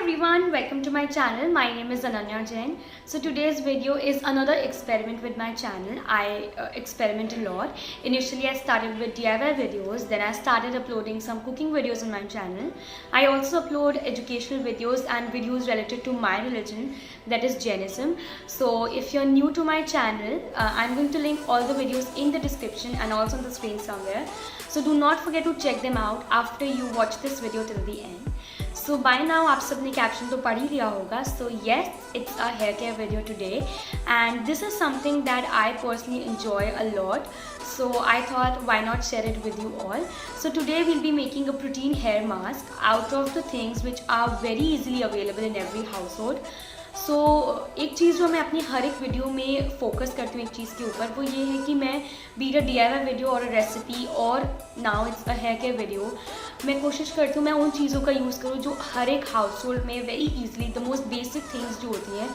everyone, welcome to my channel. My name is Ananya Jain. So today's video is another experiment with my channel. I experiment a lot. Initially I started with DIY videos, then I started uploading some cooking videos on my channel. I also upload educational videos and videos related to my religion, that is Jainism. So if you're new to my channel, I'm going to link all the videos in the description and also on the screen somewhere. So do not forget to check them out after you watch this video till the end. So by now आप सबने caption तो पढ़ ही लिया होगा. So yes, it's a hair care video today and this is something that I personally enjoy a lot. So I thought why not share it with you all. So today we'll be making a protein hair mask out of the things which are very easily available in every household. सो एक चीज़ जो मैं अपनी हर एक video में focus करती हूँ एक चीज़ के ऊपर, वो ये है कि मैं बी अ DIY वीडियो और अ रेसिपी और now it's a hair care video, मैं कोशिश करती हूँ मैं उन चीज़ों का यूज़ करूँ जो हर एक हाउस होल्ड में very easily the most basic things जो होती हैं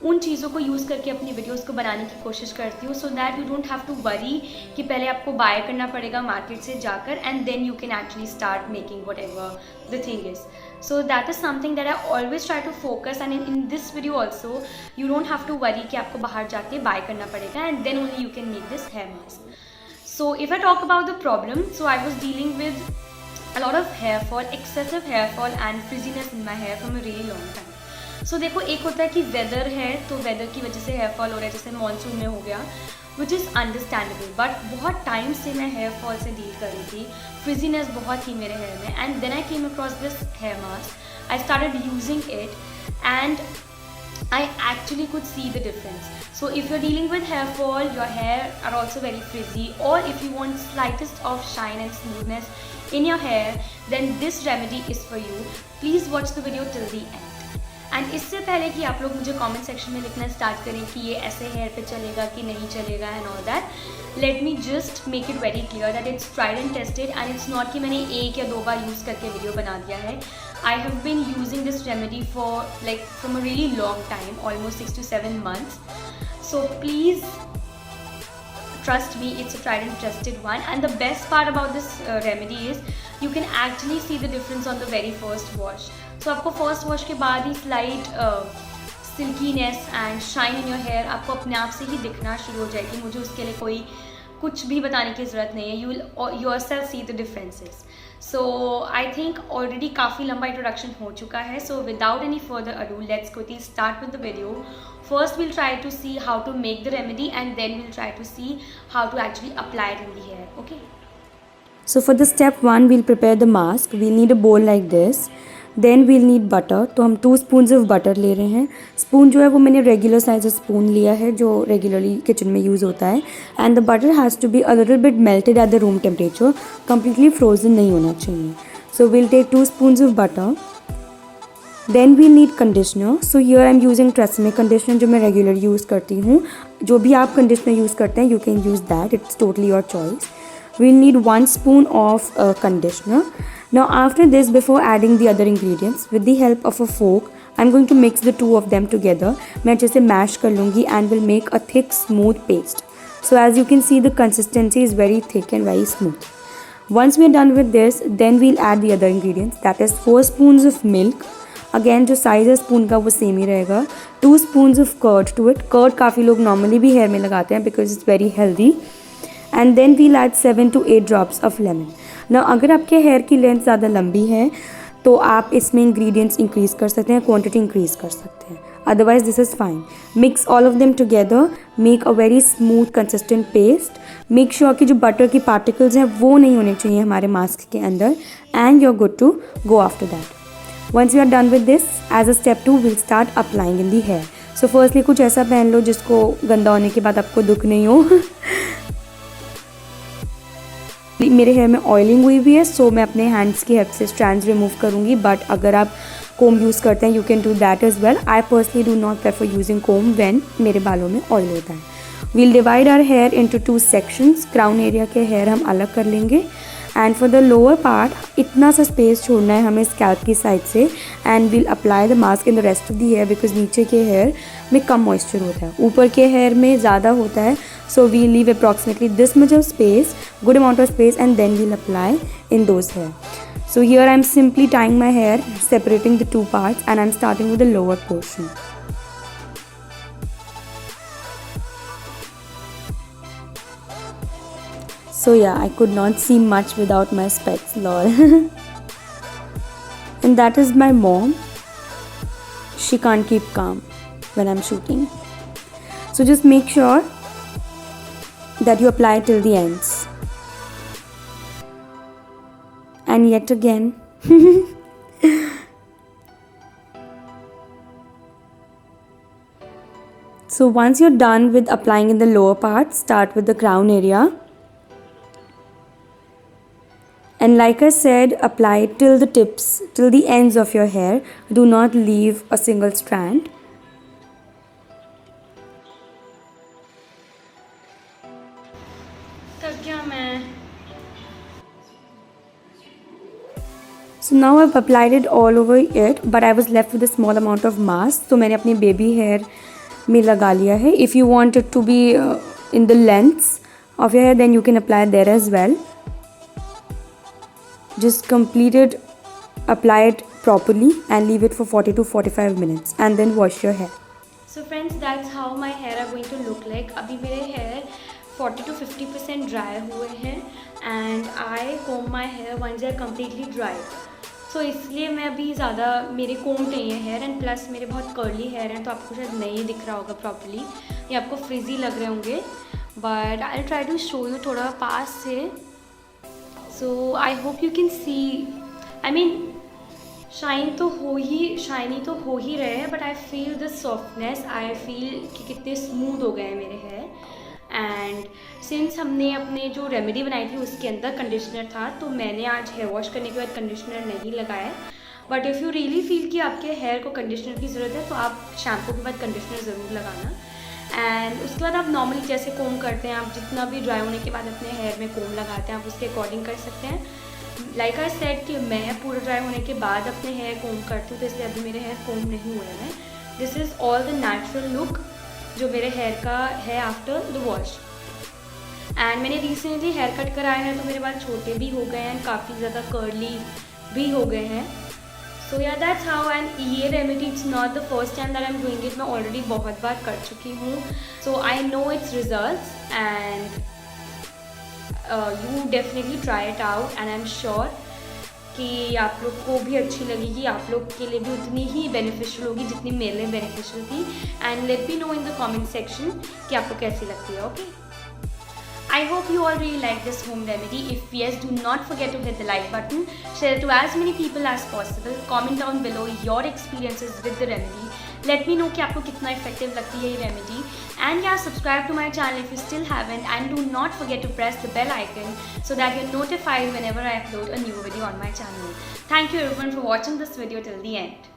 उन चीज़ों को यूज़ करके अपनी वीडियोस को बनाने की कोशिश करती हूँ, so that you don't have to worry कि पहले आपको बाय करना पड़ेगा मार्केट से जाकर and then you can actually start making whatever the thing is. So that is something that I always try to focus, and in this video also you don't have to worry कि आपको बाहर जाके buy करना पड़ेगा and then only you can make this hair mask. So if I talk about the problem, so I was dealing with a lot of hair fall, excessive hair fall and frizziness in my hair from a really long time. So देखो, एक होता है कि weather है तो weather की वजह से हेयर फॉल हो रहा है, जैसे मानसून में हो गया, विच इज़ अंडरस्टैंडेबल. बट बहुत टाइम से मैं हेयर फॉल से डील कर रही थी, फ्रिजीनेस बहुत थी मेरे हेयर में, and then I came across this hair mask. I started using it and I actually could see the difference. So if you're dealing with hair fall, your hair are also very frizzy, or if you want slightest of shine and smoothness in your hair, then this remedy is for you. Please watch the video till the end. And इससे पहले कि आप लोग मुझे comment section में लिखना start करें कि ये ऐसे हेयर पे चलेगा कि नहीं चलेगा and all that, let me just make it very clear that it's tried and tested and it's not कि मैंने एक या दो बार यूज़ करके वीडियो बना दिया है. I have been using this remedy for like from a really long time, almost 6 to 7 months. So please trust me, it's a tried and trusted one, and the best part about this remedy is you can actually see the difference on the very first wash. So आपको first wash के बाद ही slight silkiness and shine in your hair आपको अपने आप से ही दिखना शुरू हो जाएगी. मुझे उसके लिए कोई कुछ भी बताने की ज़रूरत नहीं है, you will yourself see the differences. So I think already काफ़ी लंबा इंट्रोडक्शन हो चुका है. So without any further ado, let's quickly start with the video. First we'll try to see how to make the remedy and then we'll try to see how to actually apply it in the hair. Okay. So for the step 1 we'll prepare the mask. We'll need a bowl like this. Then we'll need butter. तो हम 2 spoons of butter ले रहे हैं. Spoon जो है वो मैंने regular size spoon लिया है जो रेगुलरली किचन में यूज़ होता है. And the butter has to be a little bit melted at the room temperature, completely frozen नहीं होना चाहिए. सो we'll take 2 spoons of butter. Then we need conditioner. So here I am using Tresemme conditioner जो मैं regular use करती हूँ. जो भी आप कंडीशनर यूज़ करते हैं you can use that, it's totally your choice. We'll need 1 spoon of conditioner. Now after this, before adding the other ingredients, with the help of a fork I'm going to mix the two of them together. मैं अच्छे से mash कर लूँगी and will make a thick smooth paste. So as you can see the consistency is very thick and very smooth. Once we are done with this, then we'll add the other ingredients, that is 4 spoons of milk. Again जो size है spoon का वो same ही रहेगा. 2 spoons of curd to it. Curd काफ़ी लोग normally भी hair में लगाते हैं because it's very healthy. And then we'll add 7 to 8 drops of lemon. ना अगर आपके हेयर की लेंथ ज़्यादा लंबी है तो आप इसमें इंग्रेडिएंट्स इंक्रीज़ कर सकते हैं, क्वांटिटी इंक्रीज़ कर सकते हैं, otherwise this is fine. Mix all of them together, make a very smooth consistent paste. Make sure कि जो बटर की पार्टिकल्स हैं वो नहीं होने चाहिए हमारे मास्क के अंदर, and you are good to go after that. Once you are done with this, as a step 2, we'll start applying in the hair. So firstly कुछ ऐसा पहन लो जिसको गंदा होने के बाद आपको दुख नहीं हो. मेरे हेयर में ऑयलिंग हुई हुई है, सो मैं अपने हैंड्स की हेल्प से स्ट्रैंड्स रिमूव करूँगी. बट अगर आप कोम यूज़ करते हैं you can do that as well. I personally do not prefer using comb when मेरे बालों में ऑयल होता है. We'll divide our hair into 2 sections. Crown area के हेयर हम अलग कर लेंगे and for the lower part इतना सा स्पेस छोड़ना है हमें स्कैल्प की साइड से. And we'll apply the mask in the rest of the hair because नीचे के हेयर में कम मॉइस्चर होता है, ऊपर के हेयर में ज़्यादा होता है. So we leave approximately this much of space, good amount of space, and then we'll apply in those hair. So here I'm simply tying my hair, separating the two parts, and I'm starting with the lower portion. So yeah, I could not see much without my specs, lol. And that is my mom. She can't keep calm when I'm shooting. So just make sure that you apply till the ends. And yet again. So once you're done with applying in the lower part, start with the crown area. And like I said, apply it till the tips, till the ends of your hair. Do not leave a single strand. So now I've applied it all over it, but I was left with a small amount of mask. So मैंने अपनी baby hair में लगा लिया है. If you want it to be in the lengths of your hair, then you can apply there as well. Just complete it, apply it properly and leave it for 40 to 45 minutes and then wash your hair. So friends, that's how my hair are going to look like. अभी मेरे hair 40 to 50% dry हुए हैं and I comb my hair once they are completely dry. So इसलिए मैं अभी ज़्यादा मेरे combed नहीं है हेयर एंड प्लस मेरे बहुत कर्ली हेयर हैं तो आपको शायद नहीं दिख रहा होगा प्रॉपर्ली, ये आपको फ्रिजी लग रहे होंगे, but I try to show you थोड़ा पास से. So I hope you can see, I mean shiny तो हो ही रहे हैं, but I feel this softness, I feel कि कितने स्मूथ हो गए हैं मेरे हेयर. एंड सिंस हमने अपने जो रेमेडी बनाई थी उसके अंदर कंडीशनर था, तो मैंने आज हेयर वॉश करने के बाद कंडीशनर नहीं लगाया. But if you really feel कि आपके हेयर को कंडीशनर की ज़रूरत है तो आप शैम्पू के बाद कंडीशनर ज़रूर लगाना. एंड उसके बाद आप नॉर्मली जैसे कोम करते हैं, आप जितना भी ड्राई होने के बाद अपने हेयर में कोम लगाते हैं, आप उसके अकॉर्डिंग कर सकते हैं. लाइक आई सेड कि मैं पूरा ड्राई होने के बाद अपने हेयर कोम करती हूँ, तो इसलिए अभी मेरे हेयर कोम नहीं हुए हैं. This is all the natural look जो मेरे हेयर का है आफ्टर द वॉश. एंड मैंने रिसेंटली हेयर कट कराया है तो मेरे बाल छोटे भी हो गए हैं, काफ़ी ज़्यादा कर्ली भी हो गए हैं. सो या दैट्स हाउ. एंड ये remedy it's not the first time that I am doing it, मैं ऑलरेडी बहुत बार कर चुकी हूँ. So I know its results and you definitely try it out and I am sure कि आप लोग को भी अच्छी लगेगी, आप लोग के लिए भी उतनी ही बेनिफिशियल होगी जितनी मेरे लिए बेनिफिशियल थी. And let me know in the comment section कि आपको कैसी लगती है. Okay, I hope you all really like this home remedy. If yes, do not forget to hit the like button, share it to as many people as possible, comment down below your experiences with the remedy. Let me know कि आपको कितना effective लगती है ये remedy. And yeah, subscribe to my channel if you still haven't, and do not forget to press the bell icon so that you're notified whenever I upload a new video on my channel. Thank you everyone for watching this video till the end.